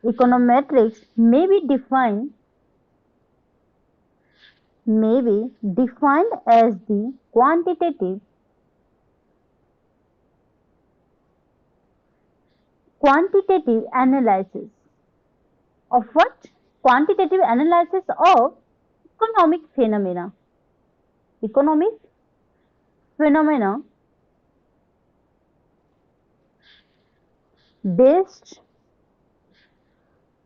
econometrics may be defined as the quantitative analysis of what? Quantitative analysis of economic phenomena. Economic phenomena based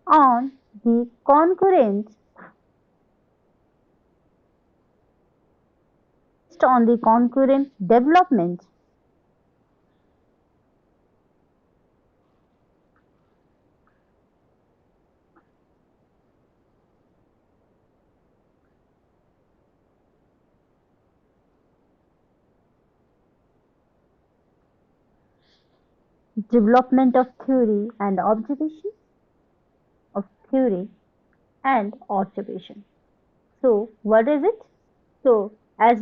on the concurrent development of theory and observation So what is it? So as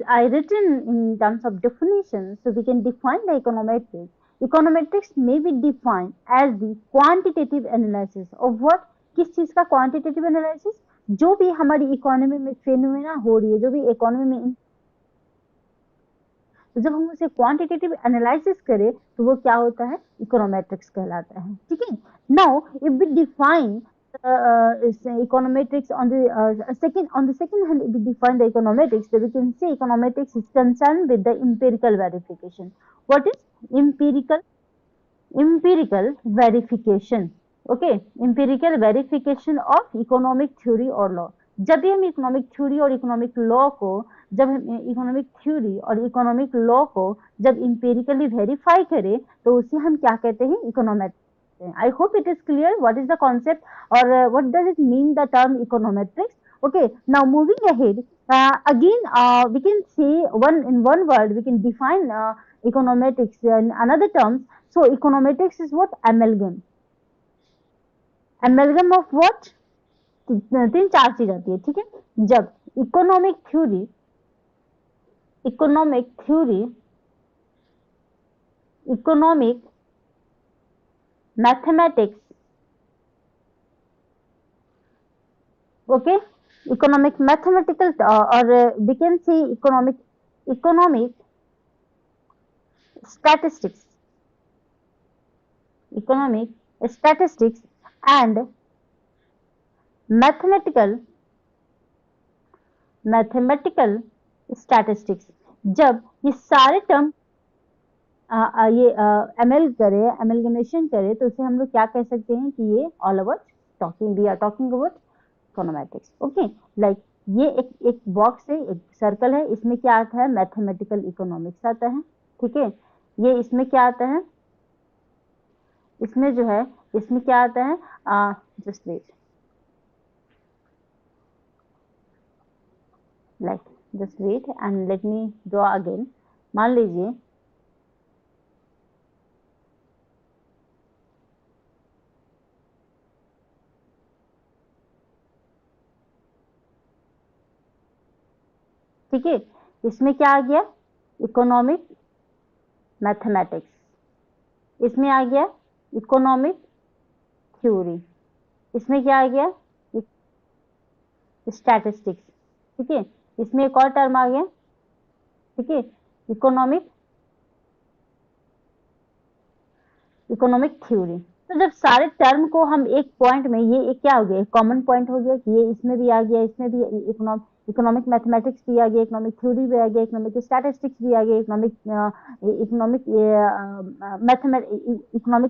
I written in terms of definition, so we can define the econometrics. Econometrics may be defined as the quantitative analysis of what? किस चीज का quantitative analysis? जो भी हमारी economy में phenomena हो रही है, जो भी इकोनॉमी में, तो जब हम उसे क्वांटिटेटिव एनालिसिस करें तो वो क्या होता है? इकोनोमेट्रिक्स कहलाता है. ठीक है. Now if we define econometrics on the second hand, if we define the econometrics, then we can say econometrics is concerned with the empirical verification. What is empirical verification? Okay, empirical verification of economic theory or law. जब भी हम economic theory और economic law को जब इंपेरिकली verify करें तो उसे हम क्या कहते हैं? Econometrics. I hope it is clear what is the concept or what does it mean, the term econometrics. Okay, now moving ahead, again we can say in one word we can define econometrics in another terms. So econometrics is what? Amalgam of what? तीन चार चीज आती है. ठीक है. जब economic theory economic mathematics, okay, economic mathematical or we can say economic statistics and mathematical statistics. जब ये सारे टर्म ये amalgamation करे तो उसे हम लोग क्या कह सकते हैं कि ये all about we are talking about econometrics. Okay, like ये एक बॉक्स है, एक सर्कल है, इसमें क्या आता है? मैथमेटिकल इकोनॉमिक्स आता है. ठीक है. ये इसमें क्या आता है? इसमें जो है, इसमें क्या आता है? Just wait, like just wait and let me draw again. मान लीजिए ठीक है. इसमें क्या आ गया? Economic mathematics. इसमें आ गया इकोनॉमिक थ्योरी. इसमें क्या आ गया? स्टैटिस्टिक्स. ठीक है. इसमें एक और टर्म आ गया. ठीक है. Economic theory. तो जब सारे टर्म को हम एक पॉइंट में, ये एक क्या हो गया? कॉमन पॉइंट हो गया कि ये इसमें भी आ गया, इसमें भी इकोनॉमिक मैथमेटिक्स भी आ गया, इकोनॉमिक थ्योरी भी आ गया, इकोनॉमिक स्टैटिस्टिक्स भी आ गया, इकोनॉमिक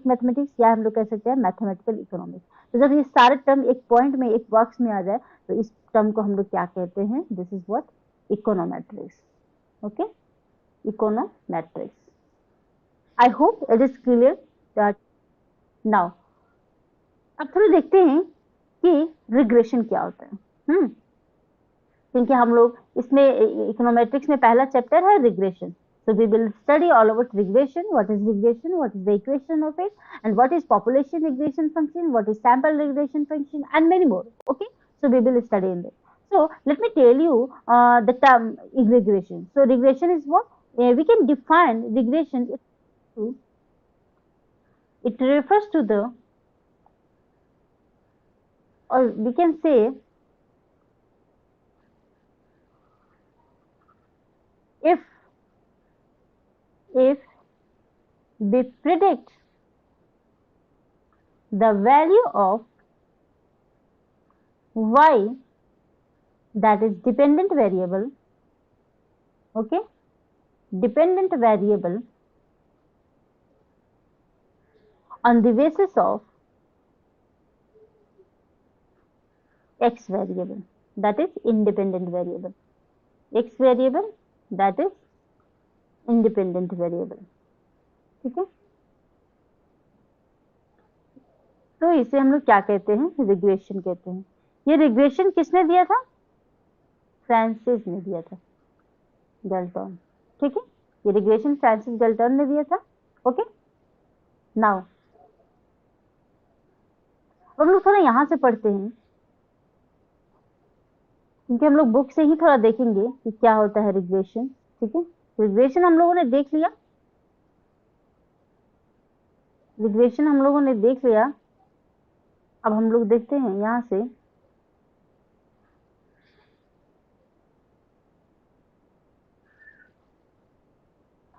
मैथमेटिक्स, या हम लोग कह सकते हैं मैथमेटिकल इकोनॉमिक्स. तो जब ये सारे टर्म एक पॉइंट में, एक बॉक्स में आ जाए तो इस टर्म को हम लोग क्या कहते हैं? This is what? Econometrics. Okay, econometrics. I hope it is clear that. Now अब थोड़ा देखते हैं कि रिग्रेशन क्या होता है. क्योंकि हम लोग इसमें इकोनोमेट्रिक्स में पहला चैप्टर है regression. So we will study all about regression. What is regression? What is the equation of it? And what is population regression function? What is sample regression function? And many more. Okay. So we will study in this. So let me tell you the term regression. So regression is what? We can define regression to, it refers to the, or we can say, if we predict the value of y, that is dependent variable, okay, dependent variable on the basis of x variable, that is independent variable, x variable that is independent variable, ठीक है। तो इसे हम लोग क्या कहते हैं, regression कहते हैं। ये रिग्रेशन किसने दिया था, फ्रांसिस ने दिया था, गैल्टन, ठीक है। ये रिग्रेशन फ्रांसिस गैल्टन ने दिया था, ओके। नाउ हम लोग थोड़ा यहां से पढ़ते हैं, क्योंकि हम लोग बुक से ही थोड़ा देखेंगे कि क्या होता है रिग्रेशन, ठीक है। रिग्रेशन हम लोगों ने देख लिया, रिग्रेशन हम लोगों ने देख लिया। अब हम लोग देखते हैं यहां से,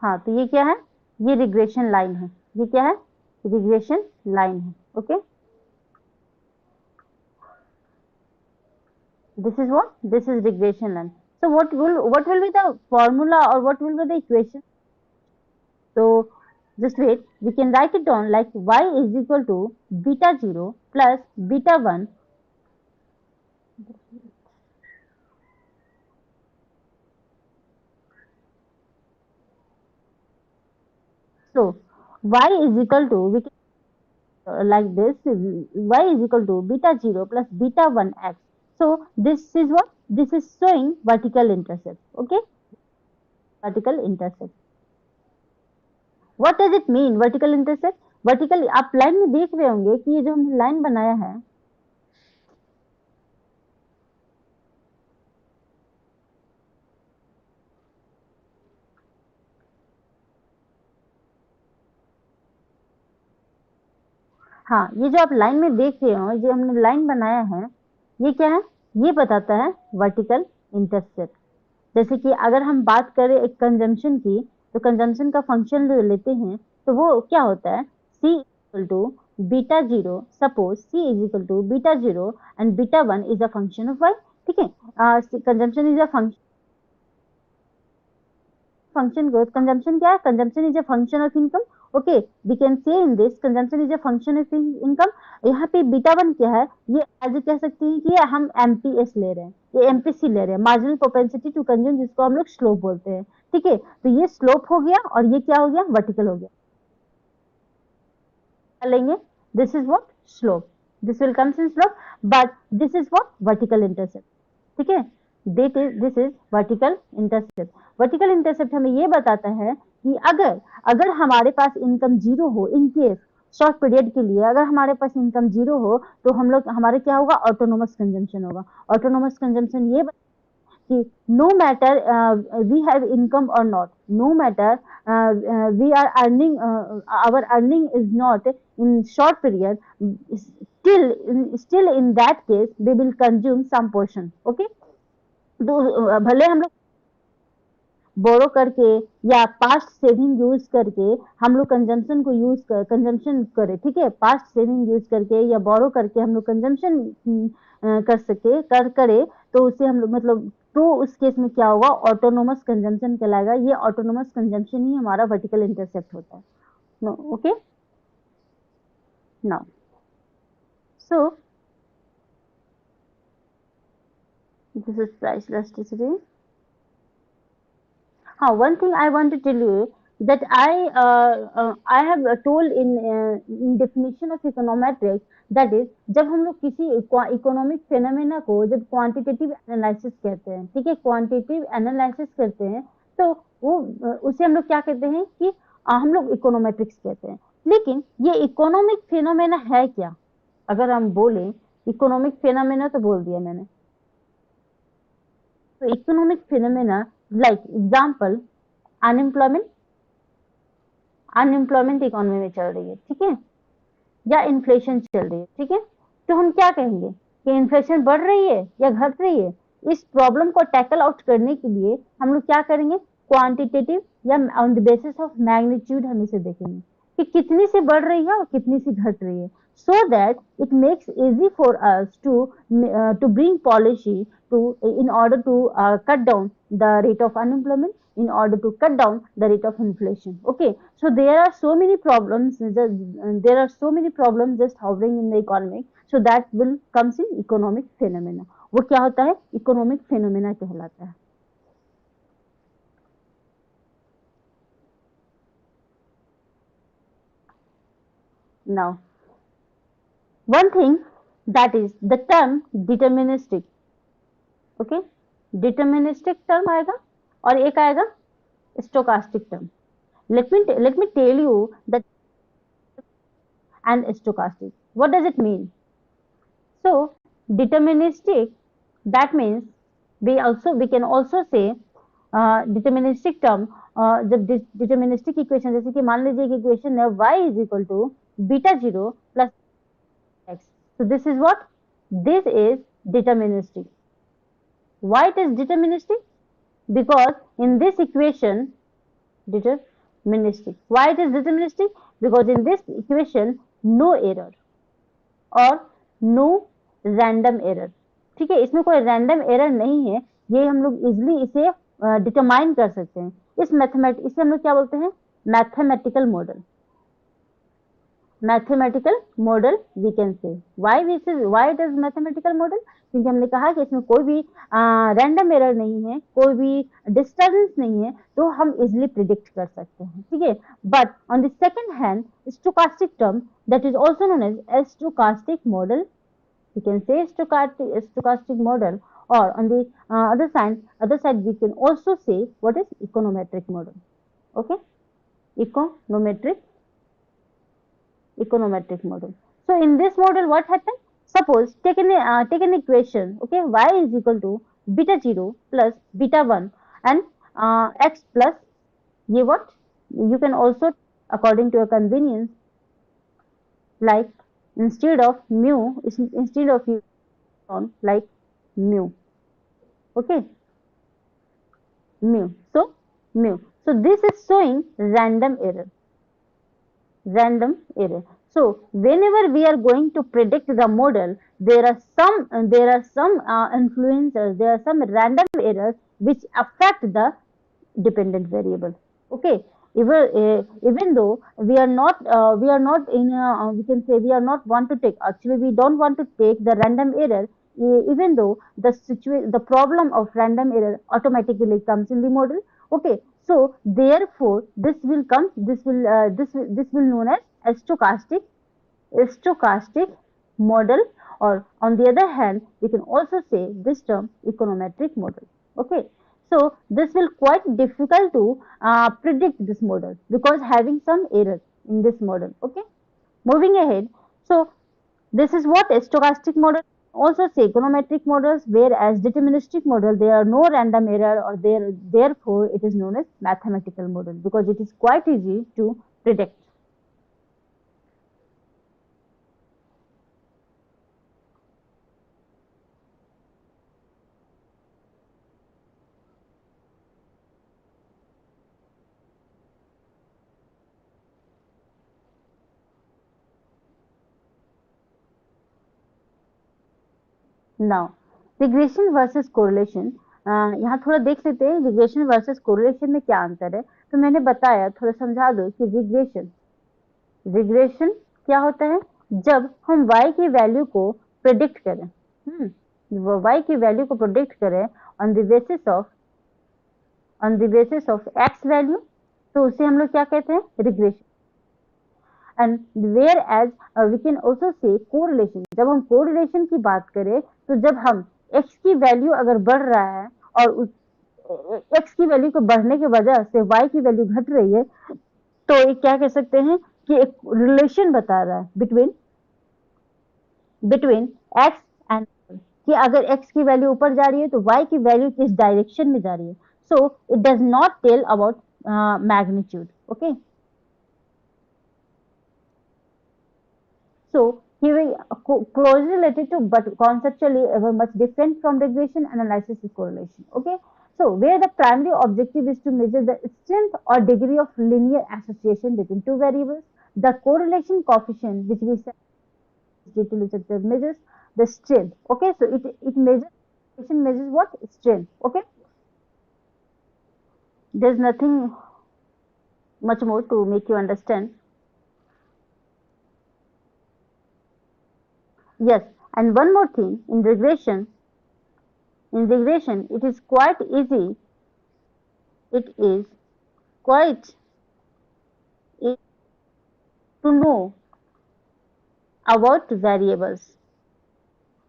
हाँ, तो ये क्या है, ये रिग्रेशन लाइन है, ये क्या है, रिग्रेशन लाइन है, okay. This is what? This is regression line. So what will be the formula or what will be the equation? So just wait, we can write it down like y is equal to beta 0 plus beta 1. So y is equal to, we can like this, y is equal to beta 0 plus beta 1 x. So this is what? This is showing vertical intercept, okay? Vertical intercept. What does it mean, vertical intercept? Vertical आप line में देख रहे होंगे कि ये जो हमने line बनाया है, हाँ, ये जो आप लाइन में देख रहे हो, जो हमने लाइन बनाया है, ये क्या है, ये बताता है वर्टिकल इंटरसेप्ट। जैसे कि अगर हम बात करें एक कंजम्पशन की, तो कंजम्पशन का फंक्शन जो लेते हैं, तो वो क्या होता है, c equal to beta 0, suppose c is equal to beta 0 and beta 1 is a function of y, ठीक है। Consumption is a function growth. Consumption क्या है, consumption is a function of income, okay, we can say in this consumption is a function of income। यहाँ पे beta 1 क्या है, ये as कह सकते हैं कि हम एमपीएस ले रहे हैं, ये एमपीसी ले रहे हैं, मार्जिनल प्रोपेंसिटी टू कंज्यूम, जिसको हम लोग स्लोप बोलते हैं, ठीक है। तो ये स्लोप हो गया और ये क्या हो गया, वर्टिकल हो गया। लेंगे this is what, slope, this will comes in slope, but this is what, vertical intercept, ठीक है। This is vertical intercept. Vertical intercept हमें ये बताता है कि अगर हमारे पास इनकम जीरो हो, इन केस शॉर्ट पीरियड के लिए अगर हमारे पास इनकम जीरो हो, तो हम लोग हमारे क्या होगा, ऑटोनोमस कंजम्पशन होगा। ऑटोनोमस कंजम्पशन ये कि no matter we have income or not, no matter we are earning, our earning is not in short period, still in that case we will consume some portion, okay। तो भले हम लोग बोरो करके या past saving use करके हम लोग consumption को कंजम्पशन करें, ठीक है, पास्ट सेविंग यूज करके या बोरो करके हम लोग कंजम्पशन कर सके करे, तो उसे हम लोग मतलब, तो उस केस में क्या होगा, ऑटोनोमस कंजम्पशन कहलाएगा। ये ऑटोनोमस कंजम्पशन ही हमारा वर्टिकल इंटरसेप्ट होता है, okay. Now so this is price elasticity. One thing I want to tell you that I have told in definition of econometrics, that is जब हम लोग किसी इकोनॉमिक फेनोमेना को जब क्वांटिटेटिव एनालिसिस कहते हैं, ठीक है, क्वांटिटेटिव एनालिसिस करते हैं, तो वो उसे हम लोग क्या कहते हैं कि हम लोग इकोनोमेट्रिक्स कहते हैं। लेकिन ये इकोनॉमिक फेनोमेना है क्या, अगर हम बोले इकोनॉमिक फेनोमेना, तो बोल दिया मैंने। तो economic phenomena, like example, unemployment, unemployment economy में चल रही है, ठीक है, या इन्फ्लेशन चल रही है, ठीक है, तो हम क्या कहेंगे कि इन्फ्लेशन बढ़ रही है या घट रही है। इस प्रॉब्लम को टैकल आउट करने के लिए हम लोग क्या करेंगे, क्वांटिटेटिव या on the basis of magnitude हम इसे देखेंगे कि कितनी सी बढ़ रही है और कितनी सी घट रही है, so that it makes easy for us to bring policy to in order to cut down the rate of unemployment, in order to cut down the rate of inflation. Okay, so there are so many problems, there are so many problems just hovering in the economy, so that will comes in economic phenomena. वो क्या होता है, economic phenomena कहलाता है। Now one thing, that is the term deterministic. Okay, deterministic term आएगा और एक आएगा stochastic term. let me tell you that and stochastic, what does it mean? So deterministic, that means we can also say deterministic term, जब deterministic equation, जैसे कि मान लीजिए कि इक्वेशन है y is equal to beta 0 plus x, so this is what, this is deterministic. Why it is deterministic? Because in this equation, deterministic, why it is deterministic? Because in this equation no error और no random error, ठीक है, इसमें कोई random error नहीं है, ये हम लोग इजिली इसे डिटरमाइन कर सकते हैं। इसे हम लोग क्या बोलते हैं, mathematical model, mathematical model we can say. Why it is mathematical model? क्योंकि हमने कहा कि इसमें कोई भी रैंडम एरर नहीं है, कोई भी डिस्टर्बेंस नहीं है, तो हम इजिली प्रिडिक्ट कर सकते हैं, ठीक है। But on the second hand stochastic term, that is also known as stochastic model, we can say stochastic model, or on the other side we can also say what is econometric model. Okay, econometric model. So in this model what happened, suppose take an equation, okay, y is equal to beta 0 plus beta 1 and x plus ye what, you can also according to your convenience, like instead of mu, instead of you like mu, okay, mu, so this is showing random error. So whenever we are going to predict the model, there are some influencers, there are some random errors which affect the dependent variable. Okay, even though we are not in we can say we are not want to take, actually we don't want to take the random error, even though the problem of random error automatically comes in the model. Okay, so therefore this will known as stochastic model, or on the other hand we can also say this term econometric model. Okay, so this will quite difficult to predict this model because having some error in this model. Okay, moving ahead, so this is what a stochastic model, also say econometric models, whereas deterministic model there are no random error, or therefore it is known as mathematical model because it is quite easy to predict. Now regression versus correlation, यहाँ थोड़ा देख लेते हैं regression versus correlation में क्या अंतर है। तो मैंने बताया, थोड़ा समझा दो कि रिग्रेशन क्या होता है, जब हम y की वैल्यू को प्रेडिक्ट करें, y की वैल्यू को प्रेडिक्ट करें on the basis of x value, तो उसे हम लोग क्या कहते हैं, regression. And whereas we can also say correlation, जब हम कोरिलेशन की बात करें तो जब हम x की वैल्यू अगर बढ़ रहा है और उस x की वैल्यू को बढ़ने की वजह से y की वैल्यू घट रही है, तो ये क्या कह सकते हैं कि एक रिलेशन बता रहा है बिटवीन x एंड, कि अगर x की वैल्यू ऊपर जा रही है तो y की वैल्यू किस डायरेक्शन में जा रही है। So it does not tell about magnitude. Okay, So he will closely related to, but conceptually much different from regression analysis is correlation. Okay. So where the primary objective is to measure the strength or degree of linear association between two variables, the correlation coefficient, which we said measures the strength. Okay. So it measures what? Strength. Okay. There's nothing much more to make you understand. Yes, and one more thing, in regression, it is quite easy. It is quite easy to know about variables.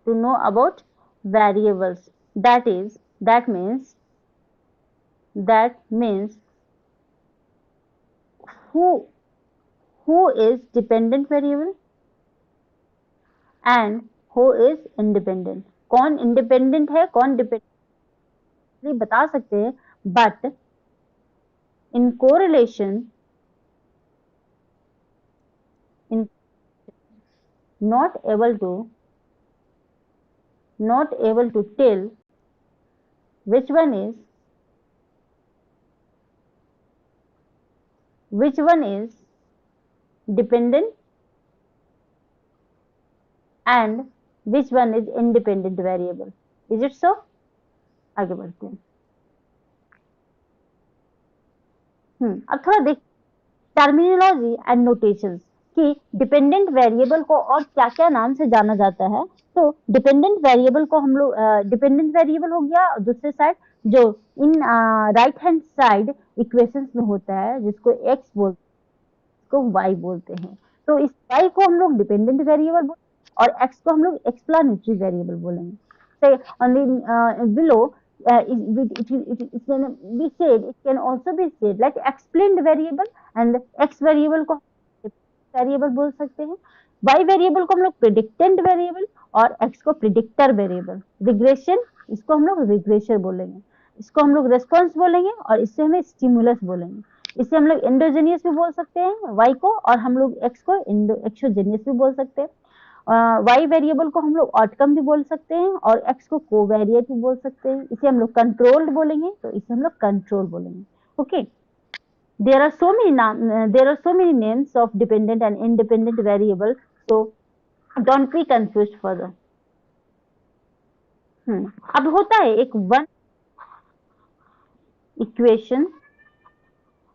To know about variables. That means who who is dependent variable and who is independent. कौन independent है, कौन dependent बता सकते हैं, but in correlation, in not able to tell which one is dependent and which one is independent variable. Is it so? आगे बढ़ते हैं. अब थोड़ा देख टर्मिनोलॉजी एंड नोटेशंस कि डिपेंडेंट वेरिएबल को और क्या क्या नाम से जाना जाता है. तो डिपेंडेंट वेरिएबल को हम लोग डिपेंडेंट वेरिएबल हो गया, दूसरे साइड जो in right hand side equations में होता है जिसको एक्स बोलते हैं, इसको वाई बोलते हैं. तो इस वाई को हम लोग डिपेंडेंट वेरिएबल और एक्स को हम लोग एक्सप्लानेटरी वेरिएबल बोलेंगे. On the below, it can also be said like explained variable, and x variable को वेरिएबल बोल सकते हैं. y वेरिएबल को हम लोग प्रिडिक्टेंट वेरिएबल और x को प्रिडिक्टर वेरिएबल. रिग्रेशन, इसको हम लोग रिग्रेशर बोलेंगे, इसको हम लोग रेस्पॉन्स बोलेंगे और इससे हमें स्टिमुलस बोलेंगे. इससे हम लोग एंडोजेनियस भी बोल सकते हैं y को, और हम लोग x को एक्सोजेनियस भी बोल सकते हैं. y वेरिएबल को हम लोग आउटकम भी बोल सकते हैं और x को कोवेरिएट भी बोल सकते हैं. इसे हम लोग कंट्रोल्ड बोलेंगे, तो इसे हम लोग कंट्रोल बोलेंगे. Okay. there are so many names of dependent and independent variable, so don't be confused further. अब होता है एक वन इक्वेशन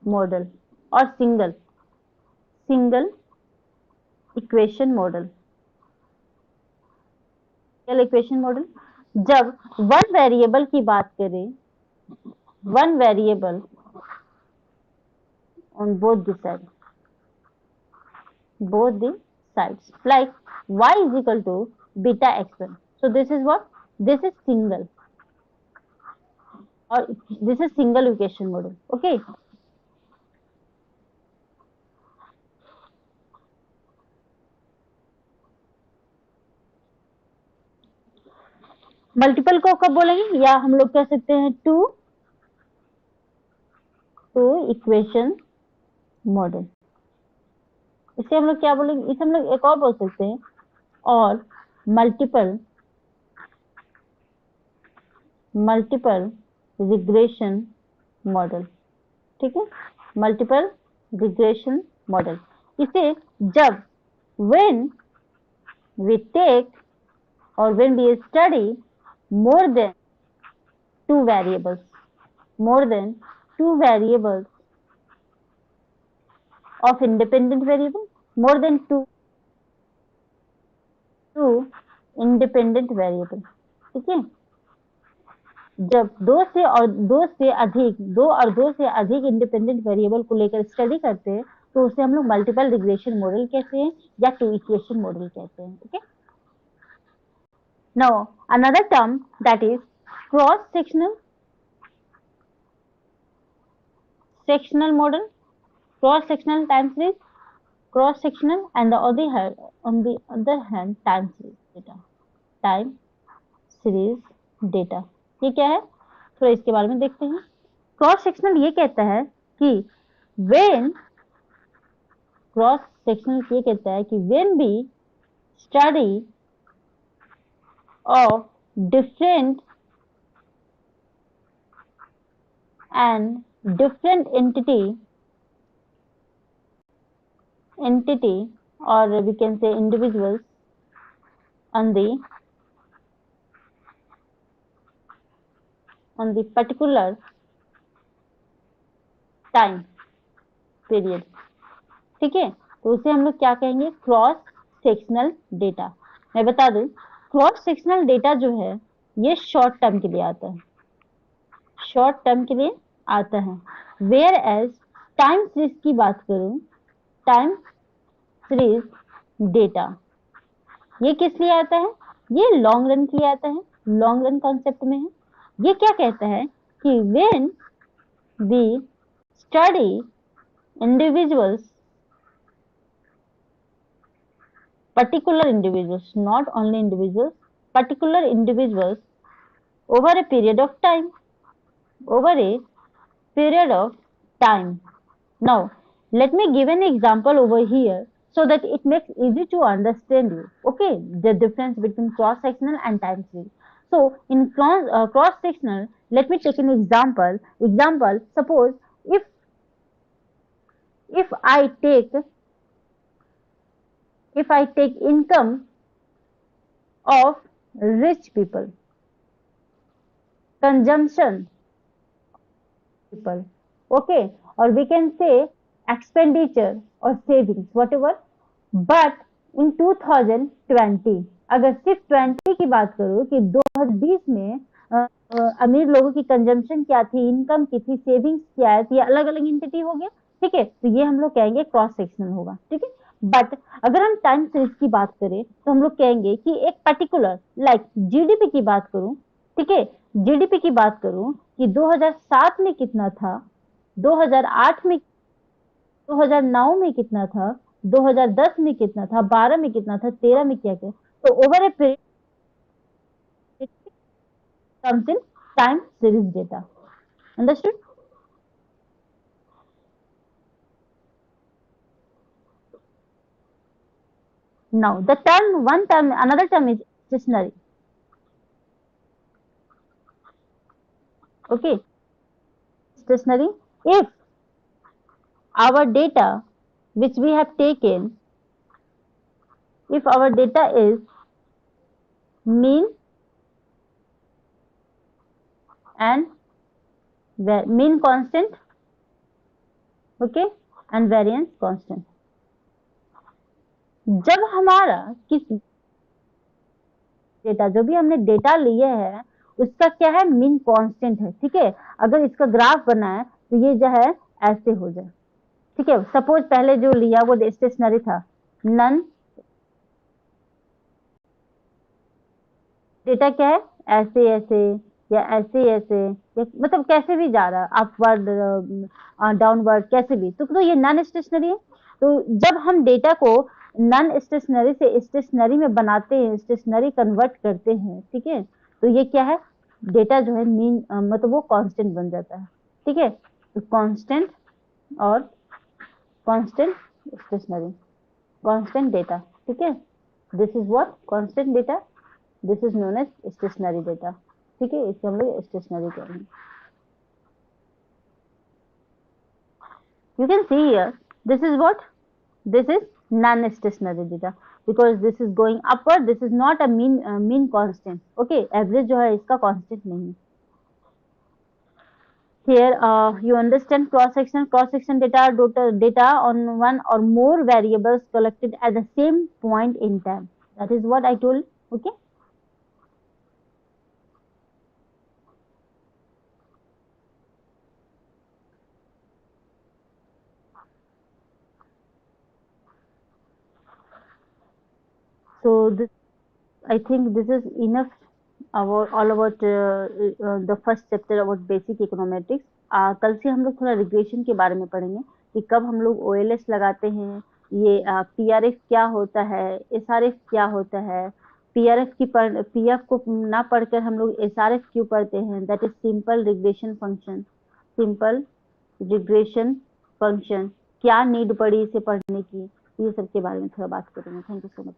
मॉडल और single equation model. Equation model जब वन वेरिएबल की बात करें, one variable on both the sides, like y is equal to beta x1. So this is what? This is single, or this is single equation model. Okay. Multiple को कब बोलेंगे, या हम लोग कह सकते हैं टू इक्वेशन मॉडल. इसे हम लोग क्या बोलेंगे, इसे हम लोग एक और बोल सकते हैं, और मल्टीपल रिग्रेशन मॉडल. ठीक है, मल्टीपल रिग्रेशन मॉडल. इसे जब when we take or when we study more than two variables of independent variable, more than two independent variable. ठीक है, जब दो से अधिक इंडिपेंडेंट वेरिएबल को लेकर स्टडी करते हैं, तो उसे हम लोग मल्टीपल रिग्रेशन मॉडल कहते हैं या टू इक्वेशन मॉडल कहते हैं. Okay. Now another term that is cross sectional model, cross sectional time series, cross sectional and on the other hand time series data. ये क्या है, थोड़ा इसके बारे में देखते हैं. क्रॉस सेक्शनल ये कहता है कि when भी study of different and different entity or we can say individuals on the particular time period. ठीक है, तो उसे हम लोग क्या कहेंगे, क्रॉस सेक्शनल डेटा। मैं बता दूं, क्रॉस सेक्शनल डेटा जो है ये शॉर्ट टर्म के लिए आता है, शॉर्ट टर्म के लिए आता है। वेयर एज टाइम सीरीज की बात करूं, टाइम सीरीज डेटा ये किस लिए आता है, ये लॉन्ग रन के लिए आता है, लॉन्ग रन कॉन्सेप्ट में है। ये क्या कहता है कि when the study individuals, particular individuals, not only individuals, particular individuals over a period of time, over a period of time. Now let me give an example over here so that it makes easy to understand you, okay, the difference between cross sectional and time series. So in cross sectional, let me take an example. Suppose if I take income of rich people, consumption people, okay, or we can say expenditure or savings, whatever, but in 2020 अगर सिर्फ 20 की बात करूं कि 2020 में अमीर लोगों की कंजम्पशन क्या थी, इनकम की थी, सेविंग्स क्या है, तो ये अलग अलग एंटिटी हो गया। ठीक है, तो ये हम लोग कहेंगे क्रॉस सेक्शनल होगा। ठीक है, बट अगर हम टाइम सीरीज की बात करें तो हम लोग कहेंगे कि एक पर्टिकुलर लाइक जीडीपी की बात करूं, ठीक है, जीडीपी की बात करूं कि 2007 में कितना था, 2008 में, 2009 में कितना था, 2010 में कितना था, 12 में कितना था, 13 में क्या क्या, तो over a period comes in time series data. Understood? Now the another term is stationary. Okay, stationary. If our data which we have taken, if our data is mean and mean constant, okay, and variance constant, जब हमारा किस data, जो भी हमने data लिए है उसका क्या है, मीन कांस्टेंट है। ठीक है, अगर इसका ग्राफ बना है तो ये जो है ऐसे हो जाए। ठीक है, सपोज पहले जो लिया वो स्टेशनरी था, नन डेटा क्या है, ऐसे ऐसे या ऐसे ऐसे या मतलब कैसे भी जा रहा है, अपवर्ड डाउनवर्ड कैसे भी, तो ये नॉन स्टेशनरी है। तो जब हम डेटा को नॉन स्टेशनरी से स्टेशनरी में बनाते हैं, स्टेशनरी कन्वर्ट करते हैं, ठीक है, तो ये क्या है, डेटा जो है मीन मतलब वो कांस्टेंट बन जाता है। ठीक है, तो कांस्टेंट और कांस्टेंट स्टेशनरी, कांस्टेंट डेटा। ठीक है, this is what constant data, this is known as stationary data. ठीक है, इसे हम लोग स्टेशनरी कहेंगे। You can see here, this is what, this is non-stationary data because this is going upward, this is not a mean constant. Okay, average जो है इसका constant नहीं। Here you understand cross section data on one or more variables collected at the same point in time. That is what I told. Okay. So this, I think this is enough about all about the first chapter about basic econometrics. कल से हम लोग थोड़ा regression के बारे में पढ़ेंगे कि कब हम लोग ओएलएस लगाते हैं, ये पीआरएफ क्या होता है, एसआरएफ क्या होता है, पीएफ को ना पढ़कर हम लोग एसआरएफ क्यों पढ़ते हैं, that is simple regression function. Simple regression function क्या नीड पड़ी इसे पढ़ने की, ये सब के बारे में थोड़ा बात करेंगे। Thank you so much.